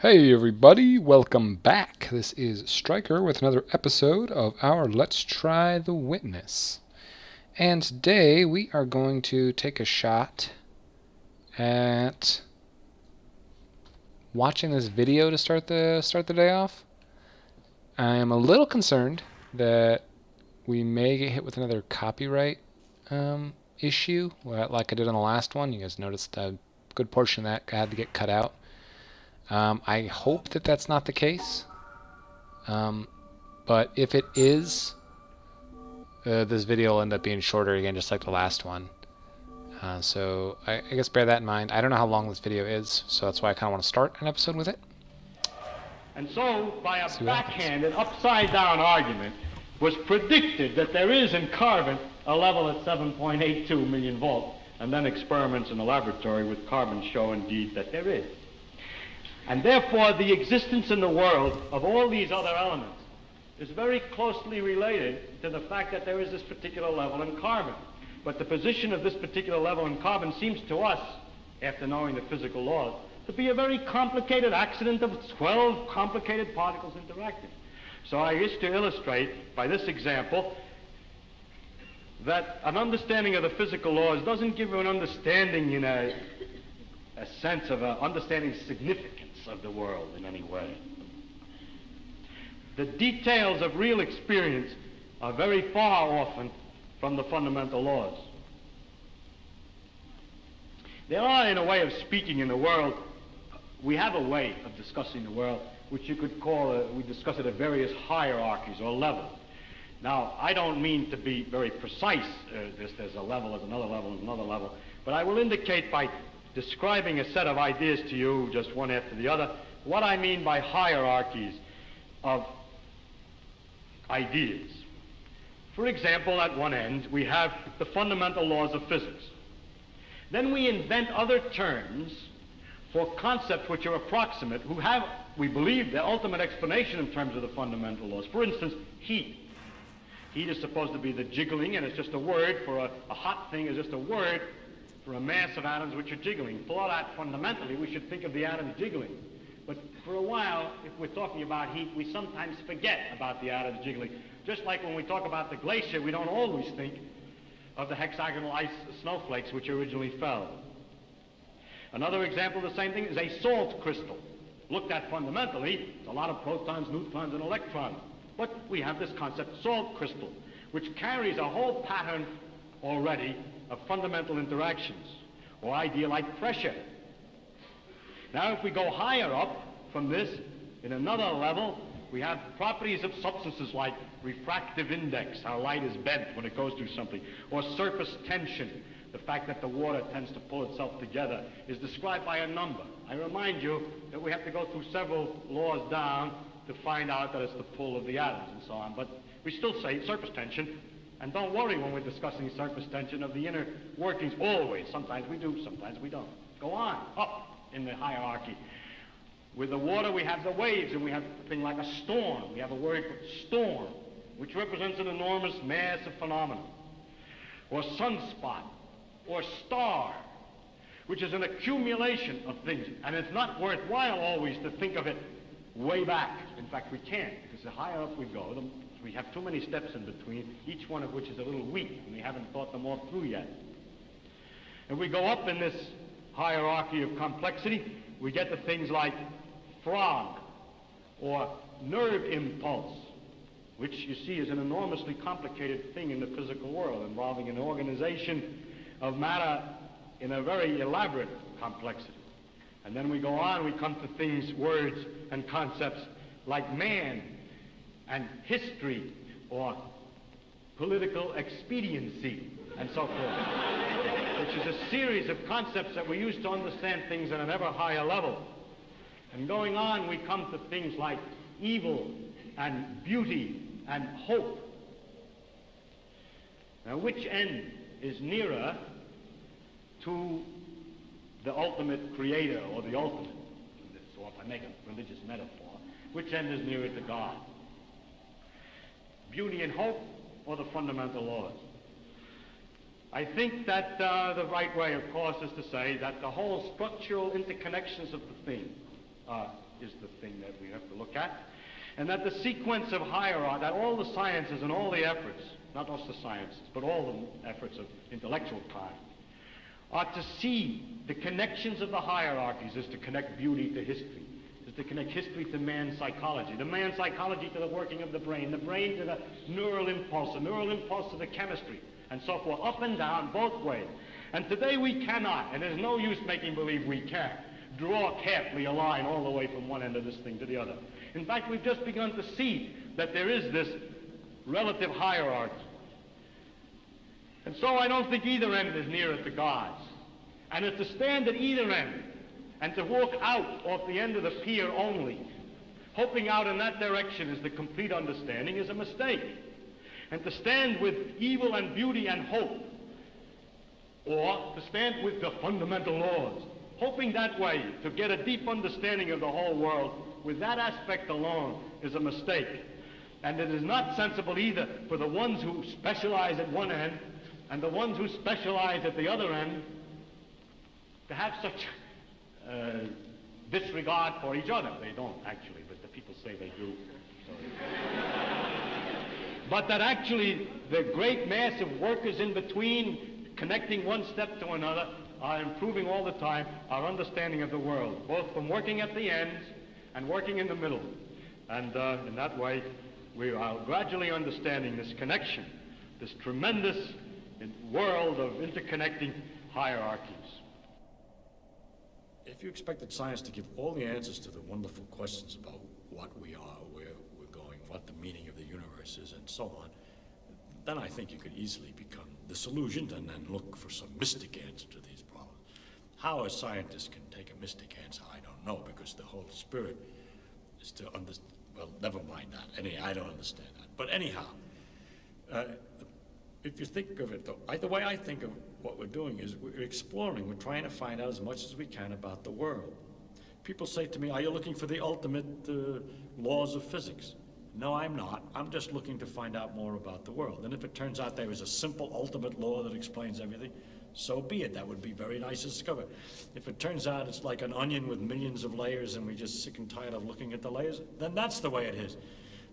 Hey everybody, welcome back. This is Stryker with another episode of our Let's Try the Witness. And today we are going to take a shot at watching this video to start the day off. I am a little concerned that we may get hit with another copyright issue, like I did on the last one. You guys noticed a good portion of that had to get cut out. I hope that that's not the case. But if it is, this video will end up being shorter again, just like the last one. So I guess bear that in mind. I don't know how long this video is, so that's why I kind of want to start an episode with it. And so, by a backhanded, upside-down argument, was predicted that there is in carbon a level at 7.82 million volts, and then experiments in the laboratory with carbon show indeed that there is. And therefore, the existence in the world of all these other elements is very closely related to the fact that there is this particular level in carbon. But the position of this particular level in carbon seems to us, after knowing the physical laws, to be a very complicated accident of 12 complicated particles interacting. So I wish to illustrate by this example that an understanding of the physical laws doesn't give you an understanding in a sense of understanding significance of the world in any way. The details of real experience are very far often from the fundamental laws. There are, in a way of speaking, in the world, we have a way of discussing the world which you could call, we discuss it at various hierarchies or levels. Now, I don't mean to be very precise, there's a level, there's another level, there's another level, but I will indicate by describing a set of ideas to you, just one after the other, what I mean by hierarchies of ideas. For example, at one end, we have the fundamental laws of physics. Then we invent other terms for concepts which are approximate, who have, we believe, the ultimate explanation in terms of the fundamental laws. For instance, heat. Heat is supposed to be the jiggling, and it's just a word for a hot thing is just a word for a mass of atoms which are jiggling. For that, fundamentally, we should think of the atoms jiggling. But for a while, if we're talking about heat, we sometimes forget about the atoms jiggling. Just like when we talk about the glacier, we don't always think of the hexagonal ice snowflakes which originally fell. Another example of the same thing is a salt crystal. Looked at fundamentally, it's a lot of protons, neutrons, and electrons. But we have this concept, salt crystal, which carries a whole pattern already of fundamental interactions, or idea like pressure. Now, if we go higher up from this, in another level, we have properties of substances like refractive index, how light is bent when it goes through something, or surface tension, the fact that the water tends to pull itself together, is described by a number. I remind you that we have to go through several laws down to find out that it's the pull of the atoms and so on, but we still say surface tension, and don't worry when we're discussing surface tension of the inner workings, always. Sometimes we do, sometimes we don't. Go on, up in the hierarchy. With the water, we have the waves, and we have a thing like a storm. We have a word for storm, which represents an enormous mass of phenomena. Or sunspot, or star, which is an accumulation of things. And it's not worthwhile always to think of it way back. In fact, we can't, because the higher up we go, we have too many steps in between, each one of which is a little weak, and we haven't thought them all through yet. If we go up in this hierarchy of complexity, we get to things like frog, or nerve impulse, which you see is an enormously complicated thing in the physical world, involving an organization of matter in a very elaborate complexity. And then we go on, we come to things, words, and concepts like man, and history, or political expediency, and so forth, which is a series of concepts that we use to understand things at an ever higher level. And going on, we come to things like evil, and beauty, and hope. Now, which end is nearer to the ultimate creator, or the ultimate? So if I make a religious metaphor, which end is nearer to God? Beauty and hope, or the fundamental laws? I think that the right way, of course, is to say that the whole structural interconnections of the thing is the thing that we have to look at. And that the sequence of hierarchy, that all the sciences and all the efforts, not just the sciences, but all the efforts of intellectual kind, are to see the connections of the hierarchies is to connect beauty to history, is to connect history to man's psychology, the man's psychology to the working of the brain to the neural impulse to the chemistry, and so forth, up and down, both ways. And today we cannot, and there's no use making believe we can, draw carefully a line all the way from one end of this thing to the other. In fact, we've just begun to see that there is this relative hierarchy. And so I don't think either end is nearer to God's. And it's to stand at either end and to walk out off the end of the pier only, hoping out in that direction is the complete understanding, is a mistake. And to stand with evil and beauty and hope, or to stand with the fundamental laws, hoping that way to get a deep understanding of the whole world, with that aspect alone, is a mistake. And it is not sensible either for the ones who specialize at one end and the ones who specialize at the other end to have such disregard for each other. They don't actually, but the people say they do. So. But that actually the great mass of workers in between, connecting one step to another, are improving all the time our understanding of the world, both from working at the ends and working in the middle. And in that way, we are gradually understanding this connection, this tremendous world of interconnecting hierarchies. If you expected science to give all the answers to the wonderful questions about what we are, where we're going, what the meaning of the universe is, and so on, then I think you could easily become disillusioned and then look for some mystic answer to these problems. How a scientist can take a mystic answer, I don't know, because the whole spirit is to understand. Well, never mind that. I don't understand that. But anyhow, if you think of it, though, the way I think of what we're doing is we're exploring, we're trying to find out as much as we can about the world. People say to me, are you looking for the ultimate laws of physics? No, I'm not. I'm just looking to find out more about the world. And if it turns out there is a simple ultimate law that explains everything, so be it. That would be very nice to discover. If it turns out it's like an onion with millions of layers and we're just sick and tired of looking at the layers, then that's the way it is.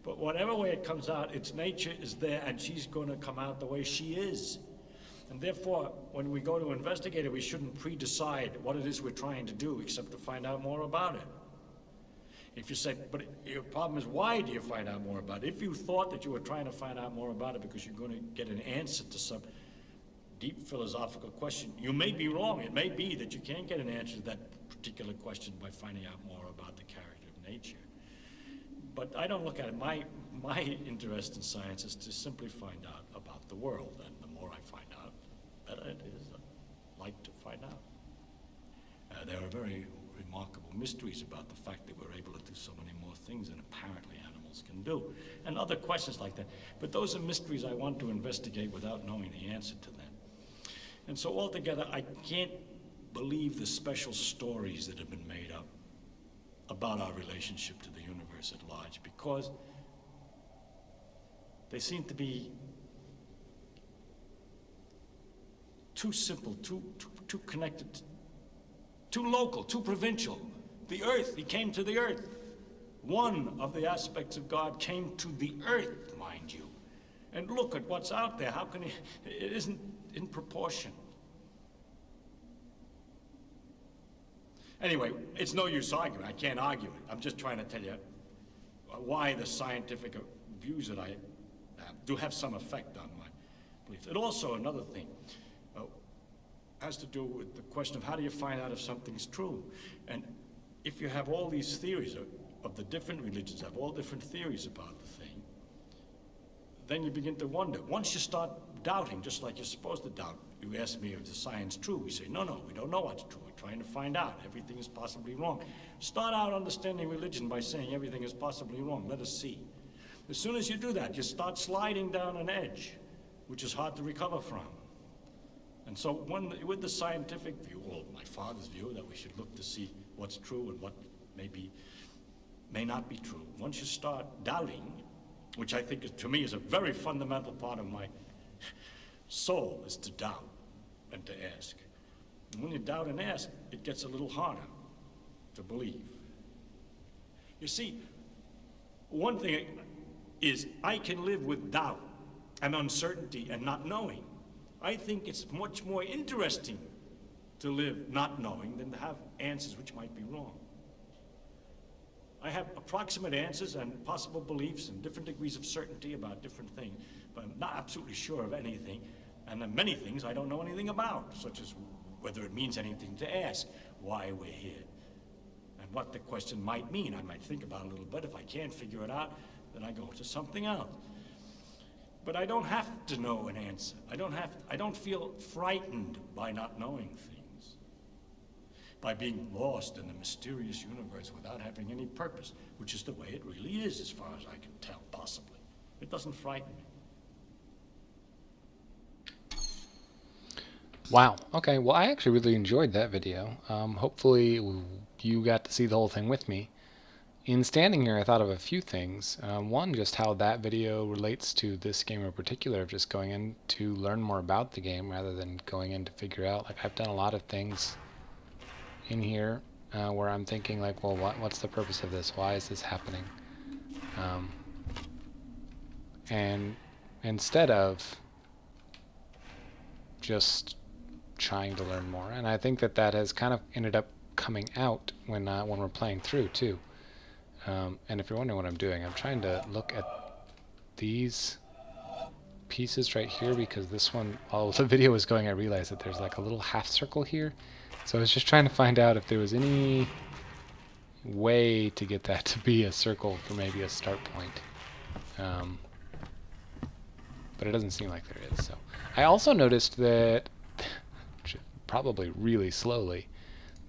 But whatever way it comes out, its nature is there and she's going to come out the way she is. And therefore, when we go to investigate it, we shouldn't pre-decide what it is we're trying to do except to find out more about it. If you say, but your problem is, why do you find out more about it? If you thought that you were trying to find out more about it because you're going to get an answer to some deep philosophical question, you may be wrong. It may be that you can't get an answer to that particular question by finding out more about the character of nature. But I don't look at it. My interest in science is to simply find out about the world. And the more I find out, the better it is. I like to find out. There are very remarkable mysteries about the fact that we're able to do so many more things than apparently animals can do, and other questions like that. But those are mysteries I want to investigate without knowing the answer to them. And so altogether, I can't believe the special stories that have been made up about our relationship to the universe at large, because they seem to be too simple, too connected, too local, too provincial. The earth, he came to the earth. One of the aspects of God came to the earth, mind you. And look at what's out there. How can he, it isn't in proportion. Anyway, it's no use arguing. I can't argue it. I'm just trying to tell you why the scientific views that I have do have some effect on my beliefs. And also another thing has to do with the question of how do you find out if something's true? And if you have all these theories of the different religions, have all different theories about the thing, then you begin to wonder. Once you start doubting, just like you're supposed to doubt, you ask me, is the science true? We say, no, we don't know what's true. We're trying to find out. Everything is possibly wrong. Start out understanding religion by saying everything is possibly wrong. Let us see. As soon as you do that, you start sliding down an edge, which is hard to recover from. And so with the scientific view, or my father's view, that we should look to see what's true and what may not be true, once you start doubting, which I think is, to me is a very fundamental part of my soul, is to doubt and to ask. And when you doubt and ask, it gets a little harder to believe. You see, one thing is I can live with doubt and uncertainty and not knowing. I think it's much more interesting to live not knowing than to have answers which might be wrong. I have approximate answers and possible beliefs and different degrees of certainty about different things, but I'm not absolutely sure of anything, and there are many things I don't know anything about, such as whether it means anything to ask, why we're here, and what the question might mean. I might think about it a little bit. If I can't figure it out, then I go to something else. But I don't have to know an answer. I don't feel frightened by not knowing things, by being lost in the mysterious universe without having any purpose, which is the way it really is, as far as I can tell, possibly. It doesn't frighten me. Wow. Okay. Well, I actually really enjoyed that video. Hopefully you got to see the whole thing with me. In standing here, I thought of a few things. One, just how that video relates to this game in particular, of just going in to learn more about the game rather than going in to figure out. Like, I've done a lot of things in here where I'm thinking, like, well, what's the purpose of this? Why is this happening? And instead of just trying to learn more, and I think that has kind of ended up coming out when we're playing through too. And if you're wondering what I'm doing, I'm trying to look at these pieces right here, because this one, while the video was going, I realized that there's like a little half circle here. So I was just trying to find out if there was any way to get that to be a circle for maybe a start point. But it doesn't seem like there is. So I also noticed that, probably really slowly,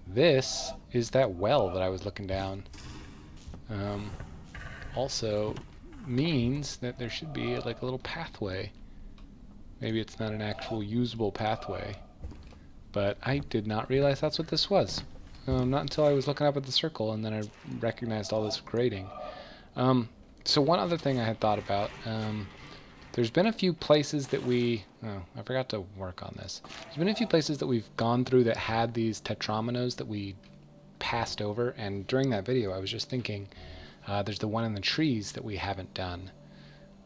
this is that well that I was looking down. Also means that there should be like a little pathway. Maybe it's not an actual usable pathway, but I did not realize that's what this was. Not until I was looking up at the circle, and then I recognized all this grading. So one other thing I had thought about, there's been a few places that I forgot to work on this. There's been a few places that we've gone through that had these tetrominos that we passed over, and during that video I was just thinking, there's the one in the trees that we haven't done.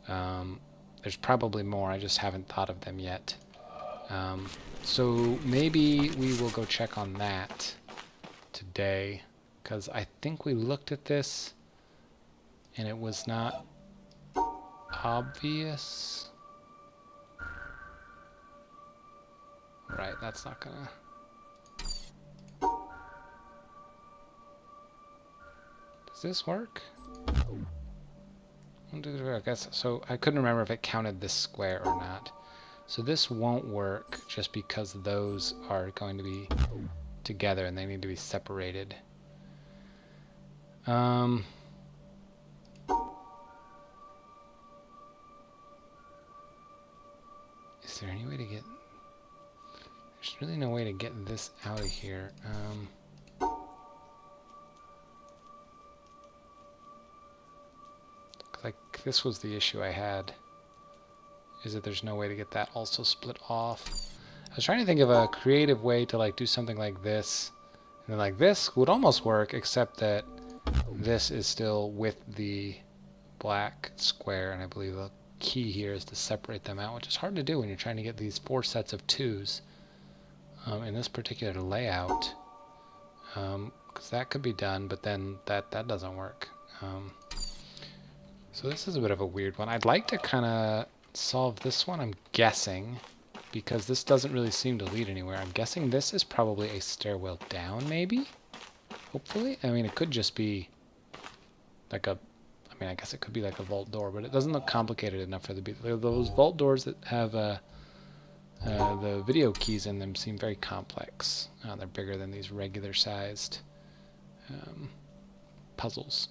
There's probably more, I just haven't thought of them yet. So maybe we will go check on that today, because I think we looked at this and it was not obvious. Right, that's not gonna... Does this work? I guess so. I couldn't remember if it counted this square or not. So this won't work just because those are going to be together and they need to be separated. Is there any way to get... There's really no way to get this out of here. Like, this was the issue I had, is that there's no way to get that also split off. I was trying to think of a creative way to like do something like this, and then like this would almost work, except that this is still with the black square, and I believe the key here is to separate them out, which is hard to do when you're trying to get these 4 sets of 2s in this particular layout, because that could be done, but then that doesn't work. So this is a bit of a weird one. I'd like to kind of solve this one, I'm guessing, because this doesn't really seem to lead anywhere. I'm guessing this is probably a stairwell down, maybe? Hopefully? I mean, it could just be like a... I mean, I guess it could be like a vault door, but it doesn't look complicated enough for those vault doors that have the video keys in them seem very complex. They're bigger than these regular-sized puzzles.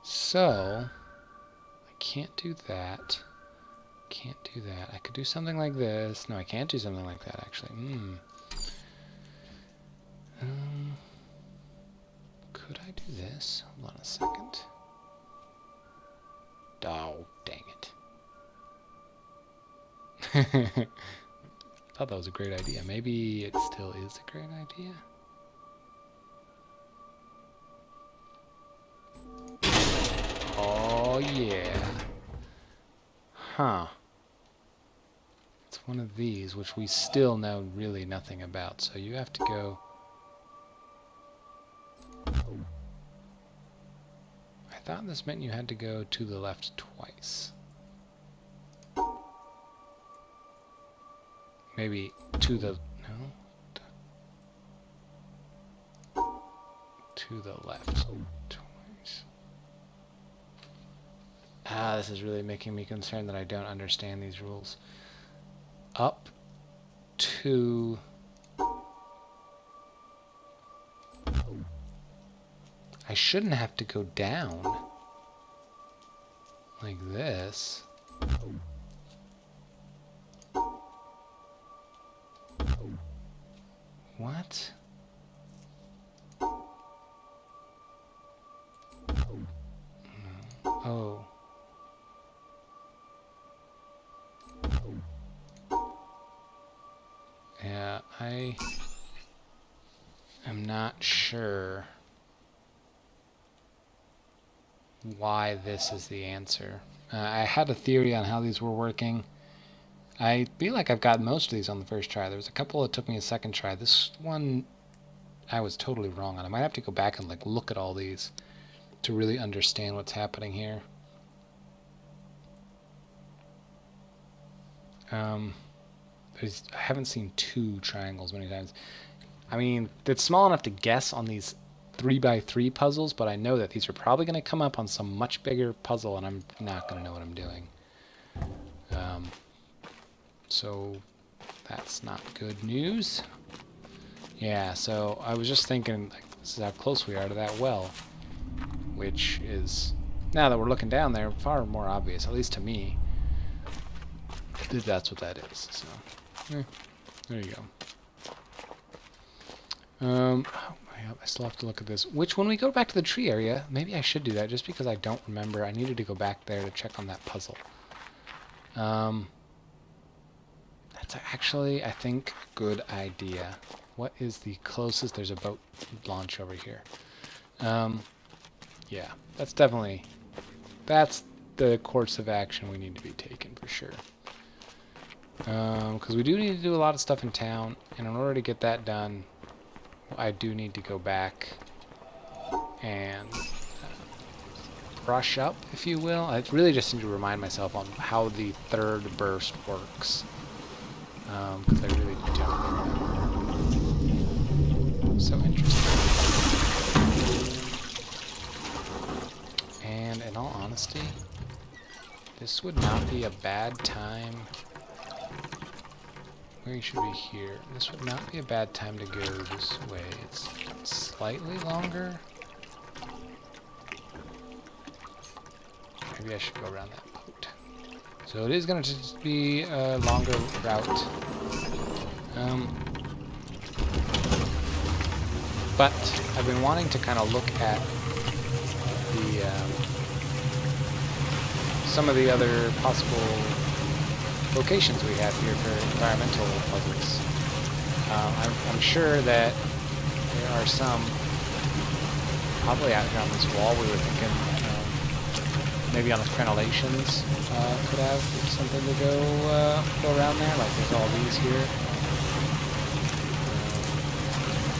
So, I can't do that. Can't do that. I could do something like this. No, I can't do something like that, actually. Could I do this? Hold on a second. Oh, dang it. Thought that was a great idea. Maybe it still is a great idea. Oh yeah. Huh. It's one of these, which we still know really nothing about. So you have to go... I thought this meant you had to go to the left twice. Maybe to the... No? To the left twice. Ah, this is really making me concerned that I don't understand these rules. Up to... I shouldn't have to go down like this. What? Oh. Yeah, I am not sure why this is the answer. I had a theory on how these were working. I feel like I've got most of these on the first try. There was a couple that took me a second try. This one I was totally wrong on. I might have to go back and like look at all these to really understand what's happening here. I haven't seen two triangles many times. I mean, it's small enough to guess on these 3x3 puzzles, but I know that these are probably going to come up on some much bigger puzzle, and I'm not going to know what I'm doing. So that's not good news. Yeah, so I was just thinking, like, this is how close we are to that well, which is, now that we're looking down there, far more obvious, at least to me, that that's what that is. So, there you go. I still have to look at this. Which, when we go back to the tree area, maybe I should do that, just because I don't remember. I needed to go back there to check on that puzzle. That's actually, I think, a good idea. What is the closest? There's a boat launch over here. Yeah, that's definitely, that's the course of action we need to be taking for sure. Because we do need to do a lot of stuff in town, and in order to get that done, I do need to go back and brush up, if you will. I really just need to remind myself on how the third burst works. Because I really don't remember. So interesting. And in all honesty, this would not be a bad time. We should be here. This would not be a bad time to go this way. It's slightly longer. Maybe I should go around that boat. So it is going to just be a longer route. But I've been wanting to kind of look at the some of the other possible locations we have here for environmental puzzles. I'm sure that there are some probably out here on this wall. We were thinking maybe on the crenellations could have something to go around there, like there's all these here.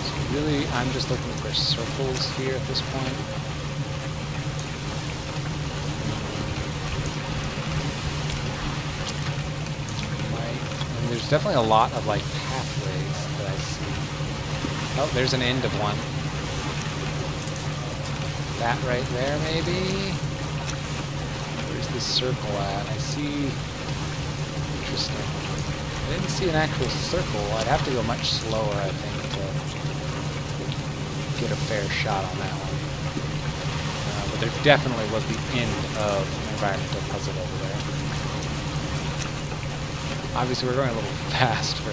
So really, I'm just looking for circles here at this point. There's definitely a lot of like pathways that I see. Oh, there's an end of one. That right there, maybe? Where's this circle at? I see... Interesting. I didn't see an actual circle. I'd have to go much slower, I think, to get a fair shot on that one. But there definitely was the end of an environmental puzzle over there. Obviously, we're going a little fast for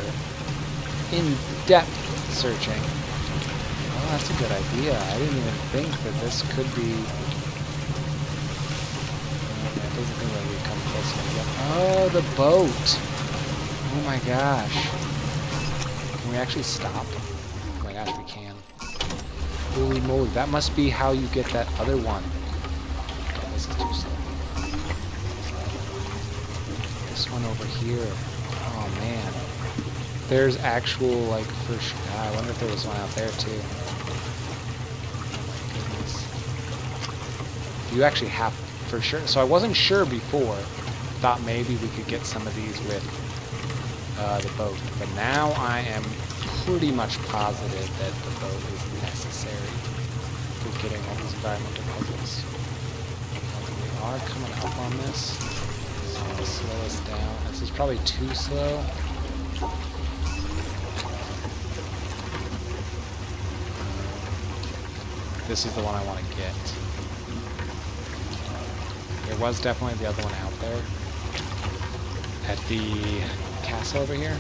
in-depth searching. Oh, that's a good idea. I didn't even think that this could be... It doesn't think that we come close enough. Oh, the boat! Oh my gosh. Can we actually stop? Oh my gosh, we can. Holy moly, that must be how you get that other one. Okay, this is too slow. one over here. Oh man. There's actual, like, for sure. I wonder if there was one out there too. Oh my goodness. You actually have, for sure. So I wasn't sure before. Thought maybe we could get some of these with the boat. But now I am pretty much positive that the boat is necessary for getting all these environmental puzzles. We are coming up on this. So I'm going to slow us down. This is probably too slow. This is the one I want to get. There was definitely the other one out there at the castle over here.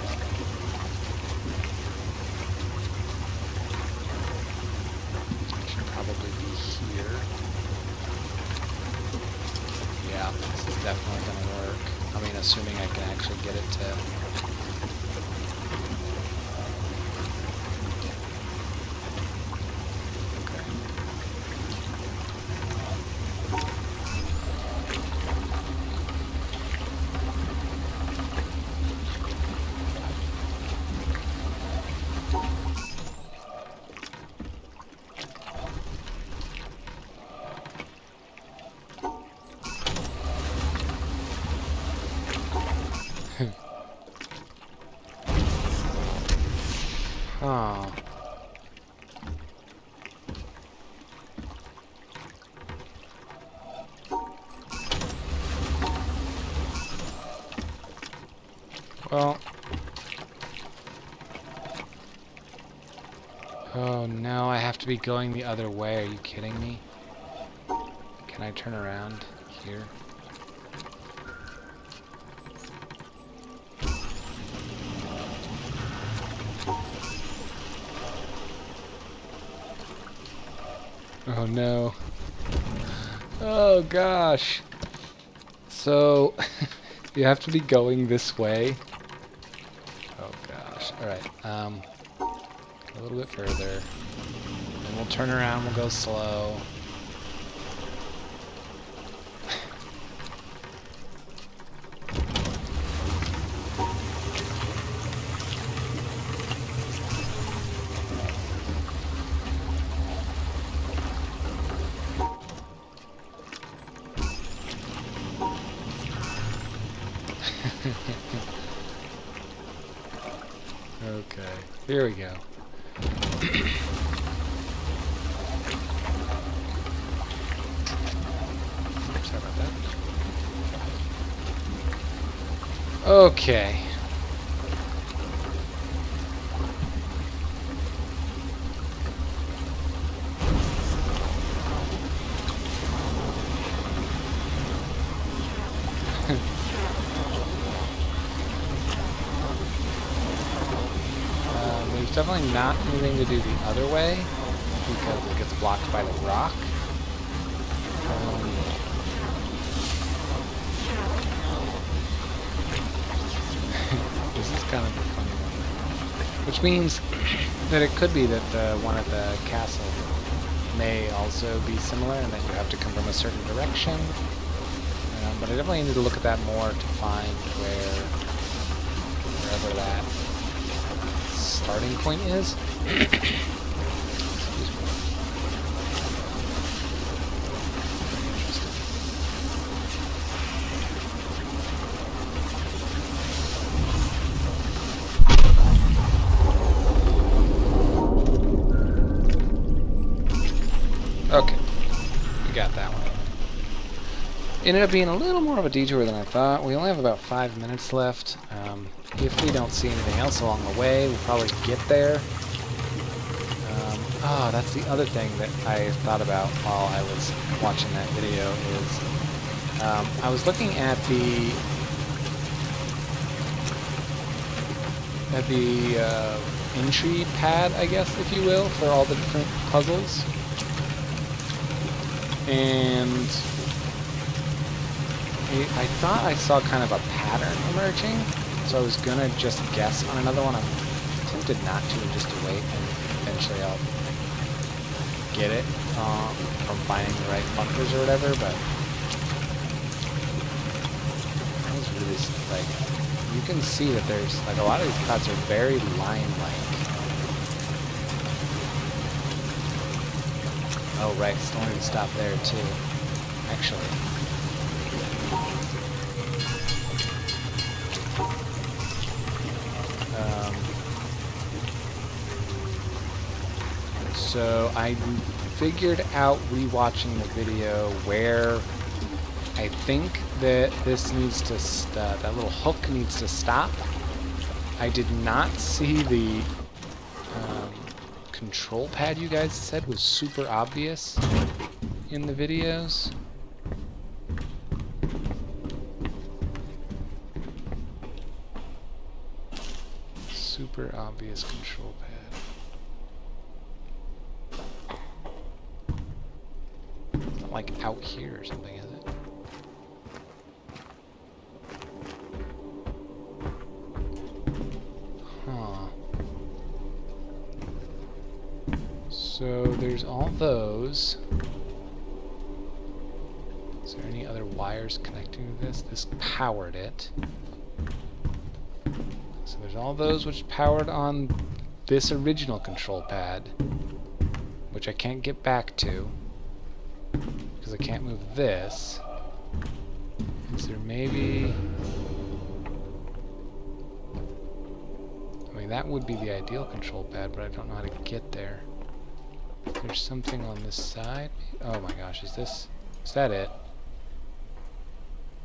It should probably be here. Yeah, this is definitely going to work. I mean, assuming I can actually get it to... Oh. Well. Oh no, I have to be going the other way. Are you kidding me? Can I turn around here? Oh no. Oh gosh. So, you have to be going this way. Oh gosh. Alright, a little bit further. Then we'll turn around, we'll go slow. Okay, here we go. Sorry about that. Okay. There's definitely not anything to do the other way because it gets blocked by the rock. This is kind of a funny one. Which means that it could be that the one at the castle may also be similar and that you have to come from a certain direction. But I definitely need to look at that more to find wherever that starting point is. Okay, we got that one. Ended up being a little more of a detour than I thought. We only have about 5 minutes left. If we don't see anything else along the way, we'll probably get there. Oh, that's the other thing that I thought about while I was watching that video is I was looking at the entry pad, I guess, if you will, for all the different puzzles. And I thought I saw kind of a pattern emerging, so I was gonna just guess on another one. I'm tempted not to, and just to wait, and eventually I'll get it from finding the right bunkers or whatever, but I was really, like, you can see that there's, like, a lot of these clouds are very line-like. Oh, right, it's only to stop there, too. Actually. So I figured out rewatching the video where I think that this needs to that little hook needs to stop. I did not see the control pad you guys said was super obvious in the videos. Super obvious control pad. It's not like out here or something, is it? Huh. So there's all those. Is there any other wires connecting to this? This powered it. So there's all those which powered on this original control pad, which I can't get back to because I can't move this. Is there maybe... I mean, that would be the ideal control pad, but I don't know how to get there. There's something on this side. Oh my gosh, is that it?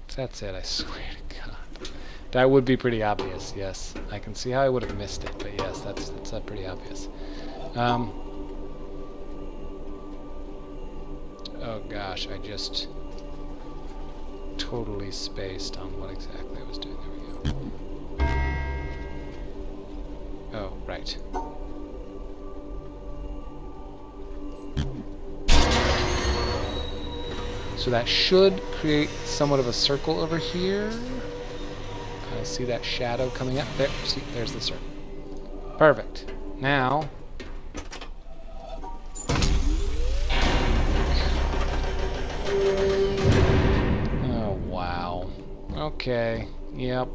If that's it, I swear to God. That would be pretty obvious, yes. I can see how I would have missed it, but yes, that's pretty obvious. Oh gosh, I just totally spaced on what exactly I was doing. There we go. Oh, right. So that should create somewhat of a circle over here. I see that shadow coming up. There, see, there's the circle. Perfect. Now... Oh, wow. Okay. Yep.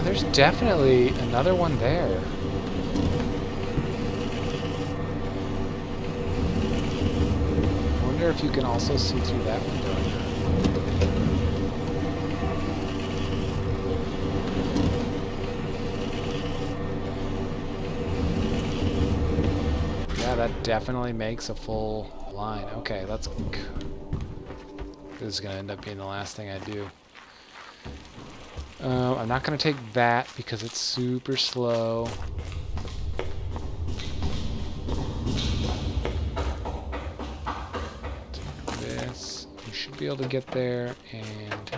There's definitely another one there. I wonder if you can also see through that window or not. Yeah, that definitely makes a full line. Okay, let's... This is going to end up being the last thing I do. I'm not going to take that because it's super slow. Take this. You should be able to get there, and...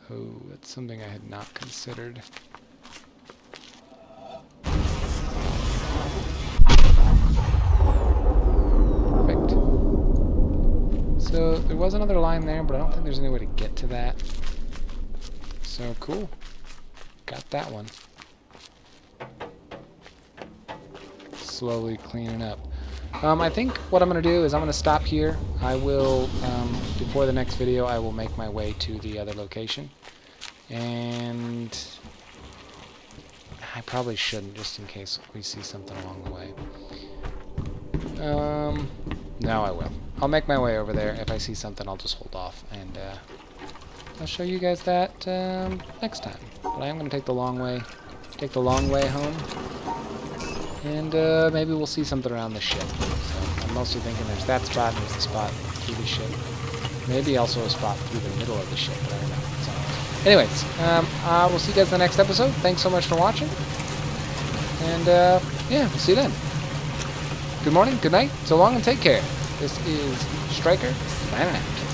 Oh, that's something I had not considered. So there was another line there, but I don't think there's any way to get to that. So cool. Got that one. Slowly cleaning up. I think what I'm going to do is I'm going to stop here. I will, before the next video, I will make my way to the other location. And I probably shouldn't, just in case we see something along the way. No, I will. I'll make my way over there. If I see something, I'll just hold off, and I'll show you guys that next time. But I am going to take the long way home, and maybe we'll see something around the ship. So I'm mostly thinking there's that spot, and there's the spot through the ship. Maybe also a spot through the middle of the ship, but I don't know. So, anyways, we'll see you guys in the next episode. Thanks so much for watching, and yeah, we'll see you then. Good morning, good night, so long, and take care. This is Striker, signing out.